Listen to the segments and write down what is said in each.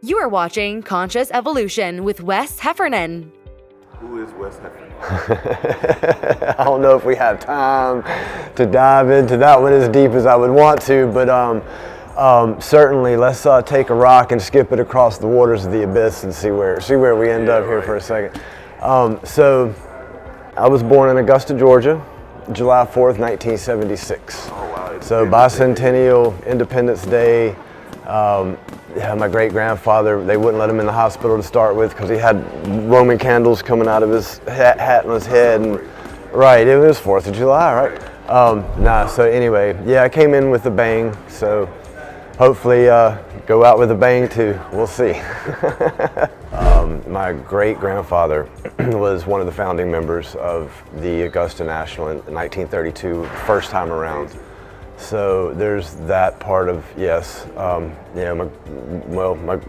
You are watching Conscious Evolution with Wes Heffernan. Who is Wes Heffernan? I don't know if we have time to dive into that one as deep as I would want to, but certainly let's take a rock and skip it across the waters of the abyss and see where we end up here for a second. So I was born in Augusta, Georgia, July 4th, 1976. Oh, wow. So bicentennial Independence Day. My great-grandfather, they wouldn't let him in the hospital to start with because he had Roman candles coming out of his hat on his head. And, right, it was 4th of July, right? So anyway, yeah, I came in with a bang, so hopefully go out with a bang too. We'll see. My great-grandfather was one of the founding members of the Augusta National in 1932, first time around. So there's that part of, yes, my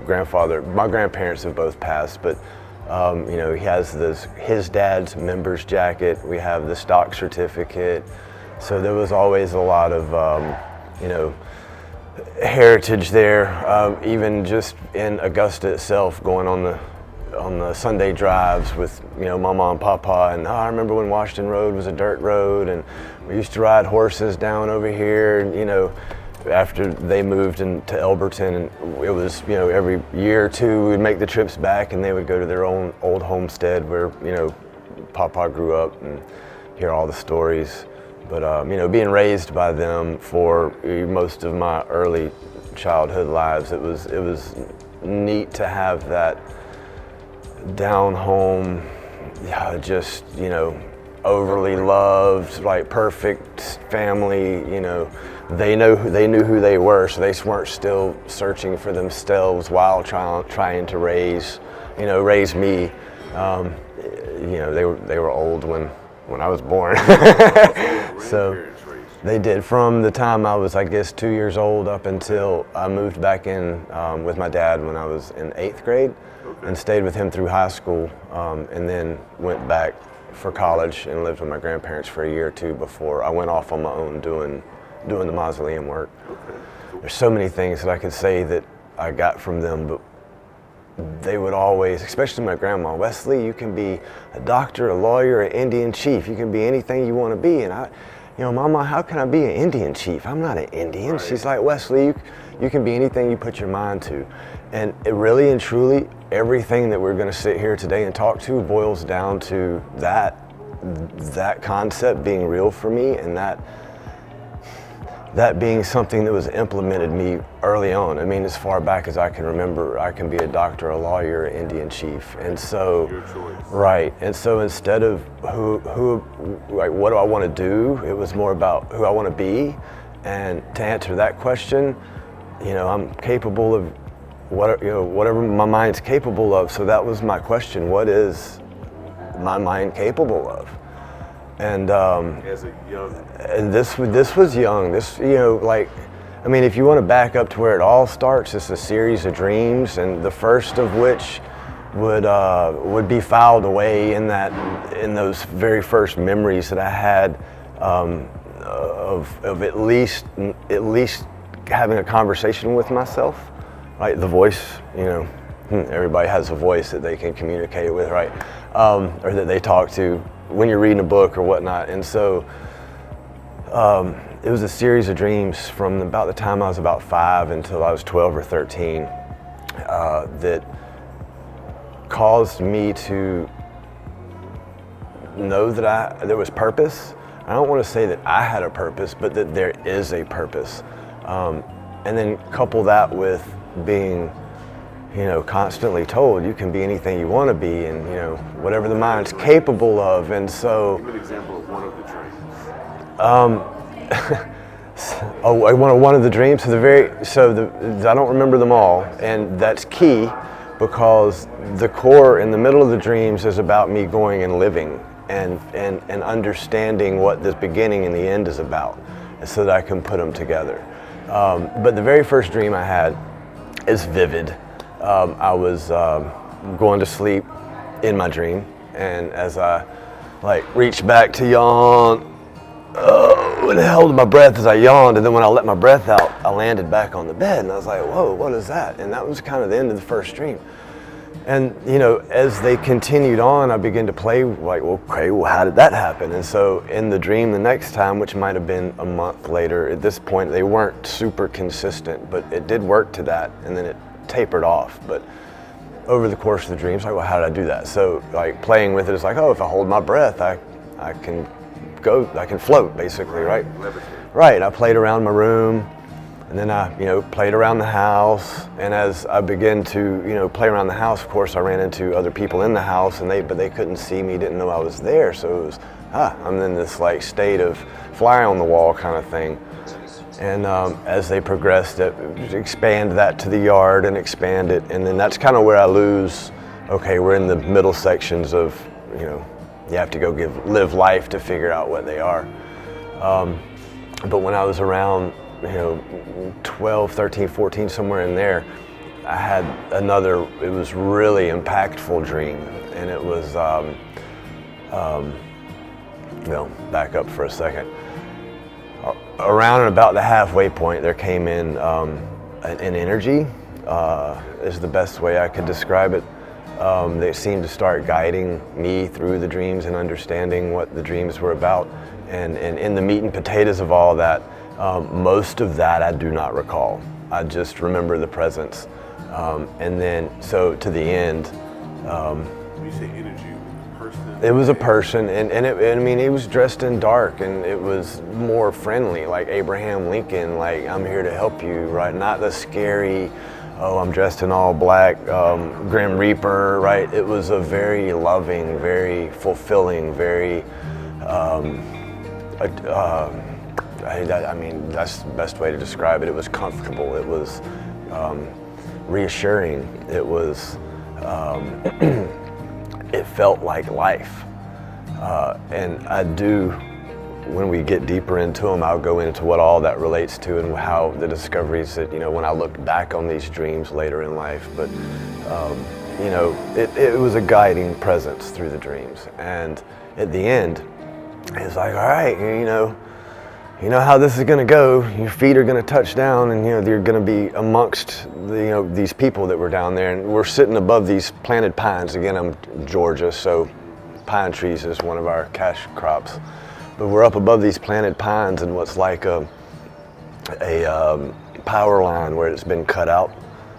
grandparents have both passed, but he has his dad's member's jacket. We have the stock certificate. So there was always a lot of, heritage there, even just in Augusta itself, going on the Sunday drives with Mama and Papa, and I remember when Washington Road was a dirt road, and we used to ride horses down over here, and after they moved into Elberton, and it was every year or two we'd make the trips back, and they would go to their own old homestead where Papa grew up, and hear all the stories. But being raised by them for most of my early childhood lives, it was neat to have that down home, just overly loved, like perfect family. They knew who they were, so they weren't still searching for themselves while trying to raise me. They were old when I was born. So they did, from the time I was, I guess, 2 years old up until I moved back in with my dad when I was in 8th grade. And stayed with him through high school, and then went back for college and lived with my grandparents for a year or two before I went off on my own doing the mausoleum work. There's so many things that I could say that I got from them, but they would always, especially my grandma, Wesley, you can be a doctor, a lawyer, an Indian chief. You can be anything you want to be. And Mama, how can I be an Indian chief? I'm not an Indian. Right. She's like, Wesley, you can be anything you put your mind to. And it really and truly, everything that we're going to sit here today and talk to boils down to that concept being real for me, and that being something that was implemented me early on. I mean, as far back as I can remember, I can be a doctor, a lawyer, an Indian chief. And so, your choice. Right. And so instead of what do I want to do, it was more about who I want to be. And to answer that question, I'm capable of whatever my mind's capable of. So that was my question: what is my mind capable of? And as a young, and this was young. This if you want to back up to where it all starts, it's a series of dreams, and the first of which would be filed away in those very first memories that I had of at least having a conversation with myself. Right, the voice, everybody has a voice that they can communicate with, right? Or that they talk to when you're reading a book or whatnot. And so it was a series of dreams from about the time I was about 5 until I was 12 or 13 that caused me to know that there was purpose. I don't want to say that I had a purpose, but that there is a purpose. And then couple that with being, constantly told you can be anything you want to be, and whatever the mind's capable of. And so, give an example of one of the dreams. One of the dreams. I don't remember them all, and that's key because the core in the middle of the dreams is about me going and living and understanding what the beginning and the end is about, so that I can put them together. But the very first dream I had is vivid. I was going to sleep in my dream, and as I reached back to yawn, and I held my breath as I yawned, and then when I let my breath out, I landed back on the bed, and I was like, whoa, what is that? And that was kind of the end of the first dream. And, you know, as they continued on, I began to play, like, well, okay, well, how did that happen? And so in the dream the next time, which might have been a month later, at this point, they weren't super consistent, but it did work to that, and then it tapered off. But over the course of the dreams, like, well, how did I do that? So, like, playing with it is like, oh, if I hold my breath, I can float, basically, right? Right, I played around my room, and then I, you know, played around the house, and as I began to, you know, play around the house, of course, I ran into other people in the house, and but they couldn't see me, didn't know I was there, so it was, I'm in this, like, state of fly on the wall kind of thing. And as they progressed, expand that to the yard and expand it, and then that's kind of where I lose, okay, we're in the middle sections of, you know, you have to go live life to figure out what they are. But when I was around, you know, 12, 13, 14, somewhere in there, I had another, it was really impactful dream. And it was, no, back up for a second. Around and about the halfway point, there came in an energy, is the best way I could describe it. They seemed to start guiding me through the dreams and understanding what the dreams were about. And in the meat and potatoes of all that, most of that I do not recall. I just remember the presence. And then, so to the end. When you say energy, person? It was a person, and I mean, he was dressed in dark, and it was more friendly, like Abraham Lincoln, like, I'm here to help you, right? Not the scary, oh, I'm dressed in all black, Grim Reaper, right? It was a very loving, very fulfilling, very, I mean, that's the best way to describe it. It was comfortable. It was reassuring. It was, it felt like life. And I do, when we get deeper into them, I'll go into what all that relates to and how the discoveries that, you know, when I look back on these dreams later in life. But, you know, it was a guiding presence through the dreams. And at the end, it's like, all right, you know how this is going to go. Your feet are going to touch down, and, you know, you're going to be amongst the, you know, these people that were down there. And we're sitting above these planted pines. Again, I'm Georgia, so pine trees is one of our cash crops. But we're up above these planted pines in what's like a power line where it's been cut out.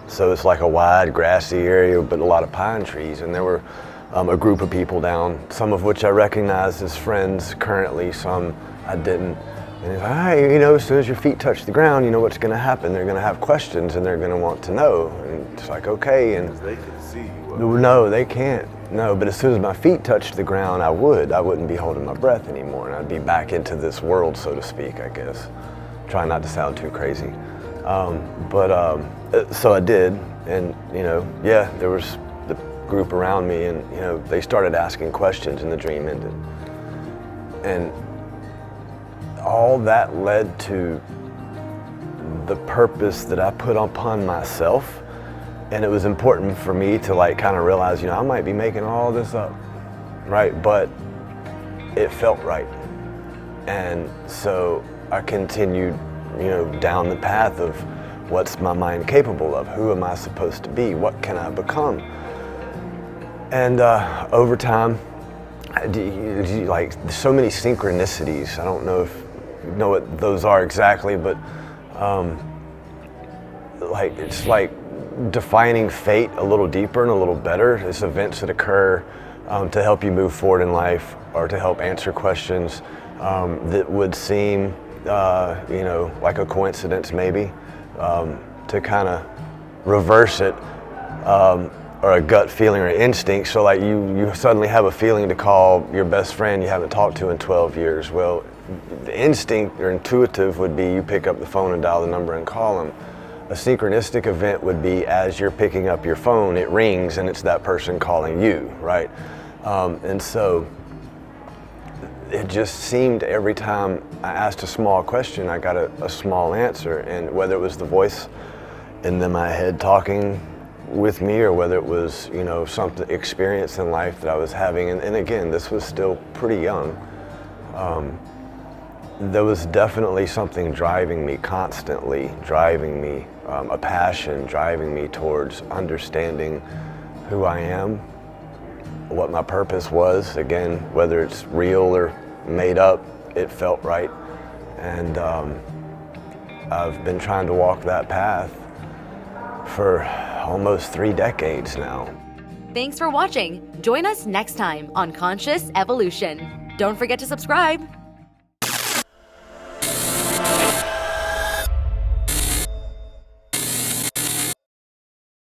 So it's like a wide grassy area, but a lot of pine trees. And there were a group of people down, some of which I recognized as friends currently, some I didn't. And he's like, hey, you know, as soon as your feet touch the ground, you know what's going to happen. They're going to have questions, and they're going to want to know. And it's like, okay. And they can see you. No, they can't. No, but as soon as my feet touched the ground, I wouldn't be holding my breath anymore, and I'd be back into this world, so to speak, I guess. Trying not to sound too crazy. So I did, and, you know, yeah, there was the group around me, and, you know, they started asking questions, and the dream ended. And all that led to the purpose that I put upon myself. And it was important for me to, like, kind of realize, you know, I might be making all this up, right? But it felt right. And so I continued, you know, down the path of what's my mind capable of? Who am I supposed to be? What can I become? And over time, like, so many synchronicities. I don't know if you know what those are exactly, but like, it's like defining fate a little deeper and a little better. It's events that occur to help you move forward in life, or to help answer questions that would seem, you know, like a coincidence maybe, to kind of reverse it, or a gut feeling or instinct. So, like, you suddenly have a feeling to call your best friend you haven't talked to in 12 years. Well, the instinct or intuitive would be you pick up the phone and dial the number and call them. A synchronistic event would be, as you're picking up your phone, it rings and it's that person calling you, right? And so it just seemed every time I asked a small question, I got a small answer. And whether it was the voice in my head talking with me, or whether it was, you know, something experience in life that I was having, and again, this was still pretty young. There was definitely something driving me constantly, driving me, a passion driving me towards understanding who I am, what my purpose was. Again, whether it's real or made up, it felt right. And I've been trying to walk that path for almost 3 decades now. Thanks for watching. Join us next time on Conscious Evolution. Don't forget to subscribe.